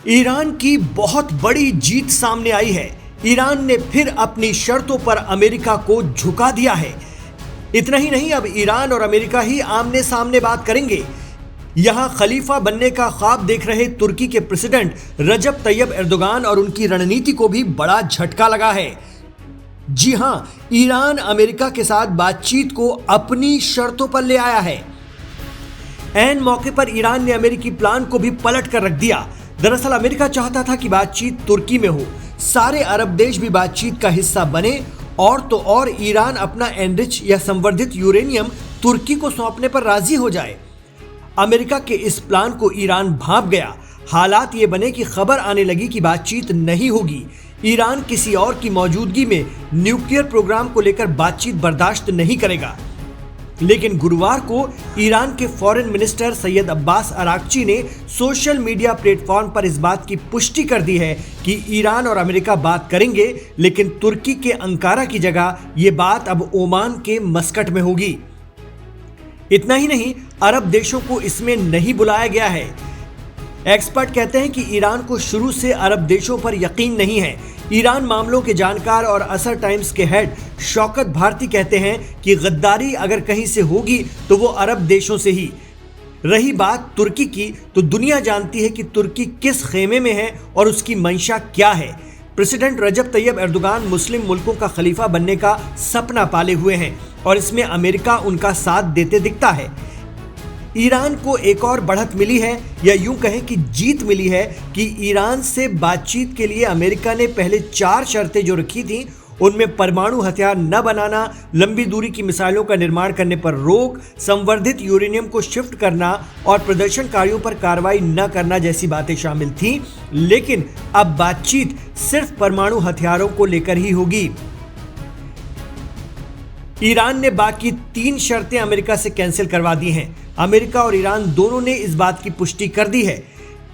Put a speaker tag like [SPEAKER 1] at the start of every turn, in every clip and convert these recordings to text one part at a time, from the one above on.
[SPEAKER 1] Iran की बहुत बड़ी जीत सामने आई है। ईरान ने फिर अपनी शर्तों पर अमेरिका को झुका दिया है। इतना ही नहीं, अब ईरान और अमेरिका ही आमने सामने बात करेंगे। यहां खलीफा बनने का ख्वाब देख रहे तुर्की के प्रेसिडेंट रजब तैयब एर्दोगान और उनकी रणनीति को भी बड़ा झटका लगा है। जी हां, ईरान अमेरिका के साथ बातचीत को अपनी शर्तों पर ले आया है। ऐन मौके पर ईरान ने अमेरिकी प्लान को भी पलट कर रख दिया। दरअसल अमेरिका चाहता था कि बातचीत तुर्की में हो, सारे अरब देश भी बातचीत का हिस्सा बने, और तो और ईरान अपना एनरिच या संवर्धित यूरेनियम तुर्की को सौंपने पर राजी हो जाए। अमेरिका के इस प्लान को ईरान भांप गया। हालात ये बने कि खबर आने लगी कि बातचीत नहीं होगी। ईरान किसी और की मौजूदगी में न्यूक्लियर प्रोग्राम को लेकर बातचीत बर्दाश्त नहीं करेगा। लेकिन गुरुवार को ईरान के foreign minister Syed Abbas Araghchi ने सोशल मीडिया प्लेटफॉर्म पर इस बात की पुष्टि कर दी है कि ईरान और अमेरिका बात करेंगे, लेकिन तुर्की के अंकारा की जगह ये बात अब ओमान के मस्कट में होगी। इतना ही नहीं, अरब देशों को इसमें नहीं बुलाया गया है। एक्सपर्ट कहते हैं कि ईरान को शुरू से अरब देशों पर यकीन नहीं है। ईरान मामलों के जानकार और असर टाइम्स के हेड शौकत भारती कहते हैं कि गद्दारी अगर कहीं से होगी तो वो अरब देशों से ही। रही बात तुर्की की, तो दुनिया जानती है कि तुर्की किस खेमे में है और उसकी मंशा क्या है। प्रेसिडेंट रजब तैयब एर्दोगान मुस्लिम मुल्कों का खलीफा बनने का सपना पाले हुए हैं और इसमें अमेरिका उनका साथ देते दिखता है। ईरान को एक और बढ़त मिली है, या यूं कहें कि जीत मिली है, कि ईरान से बातचीत के लिए अमेरिका ने पहले 4 शर्तें जो रखी थी, उनमें परमाणु हथियार न बनाना, लंबी दूरी की मिसाइलों का निर्माण करने पर रोक, संवर्धित यूरेनियम को शिफ्ट करना और प्रदर्शनकारियों पर कार्रवाई न करना जैसी बातें शामिल थीं। लेकिन अब बातचीत सिर्फ परमाणु हथियारों को लेकर ही होगी। ईरान ने बाकी 3 शर्तें अमेरिका से कैंसिल करवा दी हैं। अमेरिका और ईरान दोनों ने इस बात की पुष्टि कर दी है।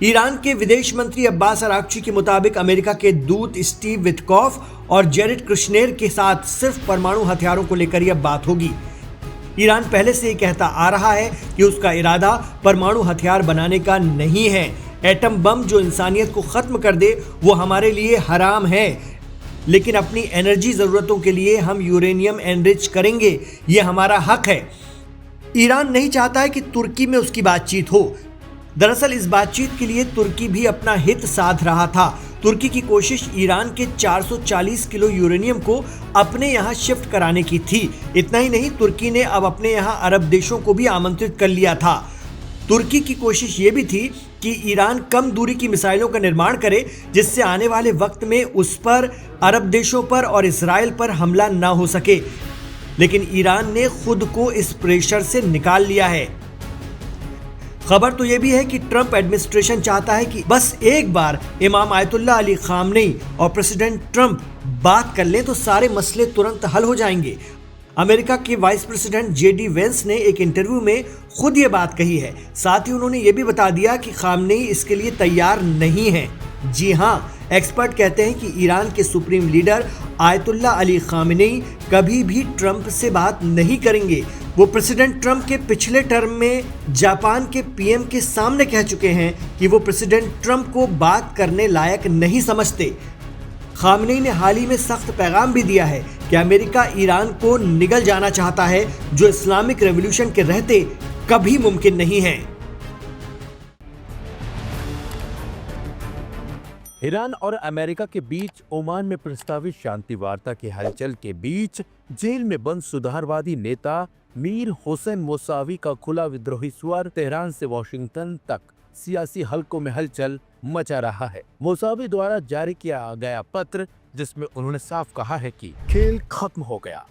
[SPEAKER 1] ईरान के विदेश मंत्री अब्बास अराक्ची के मुताबिक अमेरिका के दूत स्टीव विटकॉफ और जेरेड कुशनेर के साथ सिर्फ परमाणु हथियारों को लेकर यह बात होगी। ईरान पहले से ही कहता आ रहा है कि उसका इरादा परमाणु हथियार बनाने का नहीं है। एटम बम जो इंसानियत को खत्म कर दे वो हमारे लिए हराम है, लेकिन अपनी एनर्जी जरूरतों के लिए हम यूरेनियम एनरिच करेंगे, ये हमारा हक है। ईरान नहीं चाहता है कि तुर्की में उसकी बातचीत हो। दरअसल इस बातचीत के लिए तुर्की भी अपना हित साध रहा था। तुर्की की कोशिश ईरान के 440 किलो यूरेनियम को अपने यहाँ शिफ्ट कराने की थी। इतना ही नहीं, तुर्की ने अब अपने यहाँ अरब देशों को भी आमंत्रित कर लिया था। तुर्की की कोशिश ये भी थी कि ईरान कम दूरी की मिसाइलों का निर्माण करे, जिससे आने वाले वक्त में उस पर, अरब देशों पर और इजराइल पर हमला ना हो सके। लेकिन ईरान ने खुद को इस प्रेशर से निकाल लिया है। खबर तो यह भी है कि ट्रंप एडमिनिस्ट्रेशन चाहता है कि बस एक बार इमाम आयतुल्लाह अली खामनेई और प्रेसिडेंट ट्रंप बात कर लें तो सारे मसले तुरंत हल हो जाएंगे। अमेरिका के वाइस प्रेसिडेंट जेडी वेंस ने एक इंटरव्यू में खुद ये बात कही है। साथ ही उन्होंने ये भी बता दिया कि खामनेई इसके लिए तैयार नहीं है। जी हाँ, एक्सपर्ट कहते हैं कि ईरान के supreme leader Ayatollah Ali Khamenei कभी भी ट्रंप से बात नहीं करेंगे। वो प्रेसिडेंट ट्रंप के पिछले टर्म में जापान के पीएम के सामने कह चुके हैं कि वो प्रेसिडेंट ट्रंप को बात करने लायक नहीं समझते। खामनेई ने हाल ही में सख्त पैगाम भी दिया है कि अमेरिका ईरान को निगल जाना चाहता है, जो इस्लामिक रेवोल्यूशन के रहते कभी मुमकिन नहीं है।
[SPEAKER 2] ईरान और अमेरिका के बीच ओमान में प्रस्तावित शांति वार्ता की हलचल के बीच जेल में बंद सुधारवादी नेता मीर हुसैन मोसावी का खुला विद्रोही स्वर तेहरान से वॉशिंगटन तक सियासी हलकों में हलचल मचा रहा है। मोसावी द्वारा जारी किया गया पत्र, जिसमें उन्होंने साफ कहा है कि खेल खत्म हो गया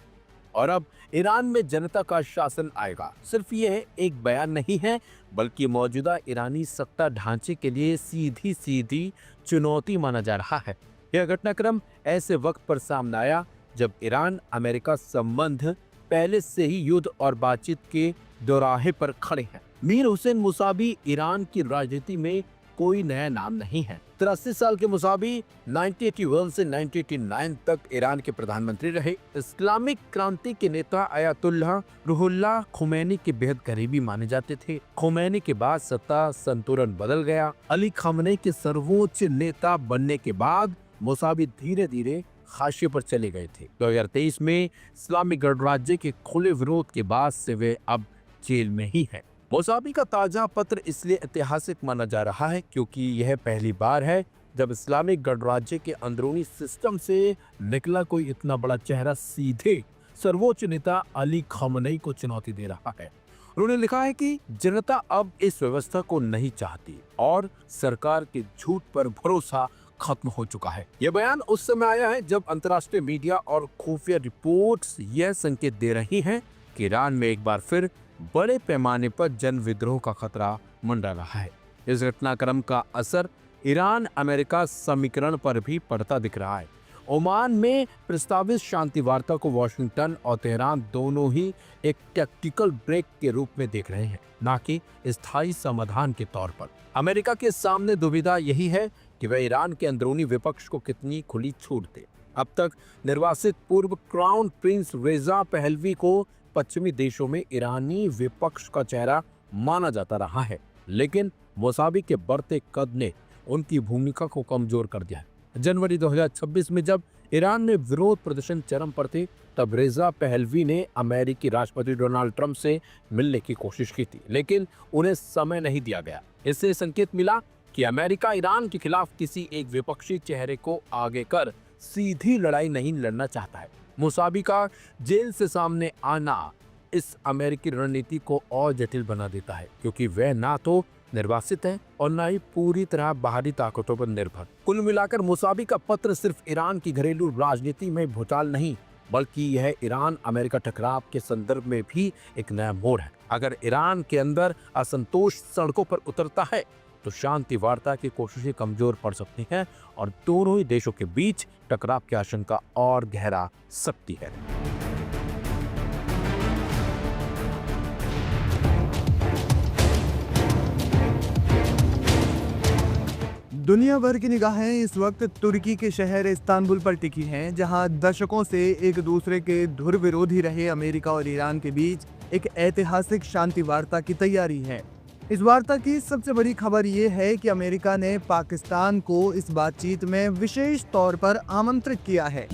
[SPEAKER 2] और अब ईरान में जनता का शासन आएगा। सिर्फ ये एक बयान नहीं है, बल्कि मौजूदा ईरानी सत्ता ढांचे के लिए सीधी सीधी चुनौती माना जा रहा है। यह घटनाक्रम ऐसे वक्त पर सामने आया जब ईरान अमेरिका संबंध पहले से ही युद्ध और बातचीत के दोराहे पर खड़े हैं। मीर हुसैन मोसावी ईरान की राजनीति में कोई नया नाम नहीं है। 83 साल के मुसावी 1981 से 1989 तक ईरान के प्रधानमंत्री रहे। इस्लामिक क्रांति के नेता आयतुल्लाह रूहुल्लाह खुमैनी के बेहद करीबी माने जाते थे। खुमैनी के बाद सत्ता संतुलन बदल गया। अली खामनेई के सर्वोच्च नेता बनने के बाद मुसावी धीरे धीरे हाशिए पर चले गए थे। 2023 में इस्लामिक गणराज्य के खुले विरोध के बाद से वे अब जेल में ही हैं। मुसावी का ताजा पत्र इसलिए ऐतिहासिक माना जा रहा है क्योंकि यह पहली बार है जब इस्लामिक गणराज्य के अंदरूनी सिस्टम से निकला कोई इतना बड़ा चेहरा सीधे सर्वोच्च नेता अली खामनेई को चुनौती दे रहा है। उन्होंने लिखा है कि जनता अब इस व्यवस्था को नहीं चाहती और सरकार के झूठ पर भरोसा खत्म हो चुका है। यह बयान उस समय आया है जब अंतर्राष्ट्रीय मीडिया और खुफिया रिपोर्ट्स यह संकेत दे रही हैं कि ईरान में एक बार फिर बड़े पैमाने पर जन विद्रोह का खतरा मंडरा रहा है। इस घटनाक्रम का असर ईरान अमेरिका समीकरण पर भी पड़ता दिख रहा है। ओमान में प्रस्तावित शांति वार्ता को वॉशिंगटन और तेहरान दोनों ही एक टैक्टिकल ब्रेक के रूप में देख रहे हैं, न कि स्थायी समाधान के तौर पर। अमेरिका के सामने दुविधा यही है कि वह ईरान के अंदरूनी विपक्ष को कितनी खुली छूट दे। अब तक निर्वासित पूर्व क्राउन प्रिंस रेजा पहलवी को पश्चिमी देशों में ईरानी विपक्ष का चेहरा माना जाता रहा है, लेकिन मुसावी के बढ़ते कद ने उनकी भूमिका को कमजोर कर दिया है। जनवरी 2026 में जब ईरान में विरोध प्रदर्शन चरम पर थे, तब रेजा पहलवी ने अमेरिकी राष्ट्रपति डोनाल्ड ट्रंप से मिलने की कोशिश की थी, लेकिन उन्हें समय नहीं दिया गया। इससे संकेत मिला कि अमेरिका ईरान के खिलाफ किसी एक विपक्षी चेहरे को आगे कर सीधी लड़ाई नहीं लड़ना चाहता है। मुसावी का जेल से सामने आना इस अमेरिकी रणनीति को और जटिल बना देता है, क्योंकि वह ना तो निर्वासित है और न ही पूरी तरह बाहरी ताकतों पर निर्भर। कुल मिलाकर मुसावी का पत्र सिर्फ ईरान की घरेलू राजनीति में भूचाल नहीं, बल्कि यह ईरान अमेरिका टकराव के संदर्भ में भी एक नया मोड़ है। अगर ईरान के अंदर असंतोष सड़कों पर उतरता है तो शांति वार्ता की कोशिशें कमजोर पड़ सकती हैं और दोनों ही देशों के बीच टकराव की आशंका और गहरा सकती है।
[SPEAKER 3] दुनिया भर की निगाहें इस वक्त तुर्की के शहर इस्तांबुल पर टिकी हैं, जहां दशकों से एक दूसरे के धुर विरोधी रहे अमेरिका और ईरान के बीच एक ऐतिहासिक शांति वार्ता की तैयारी है। इस वार्ता की सबसे बड़ी खबर ये है कि अमेरिका ने पाकिस्तान को इस बातचीत में विशेष तौर पर आमंत्रित किया है।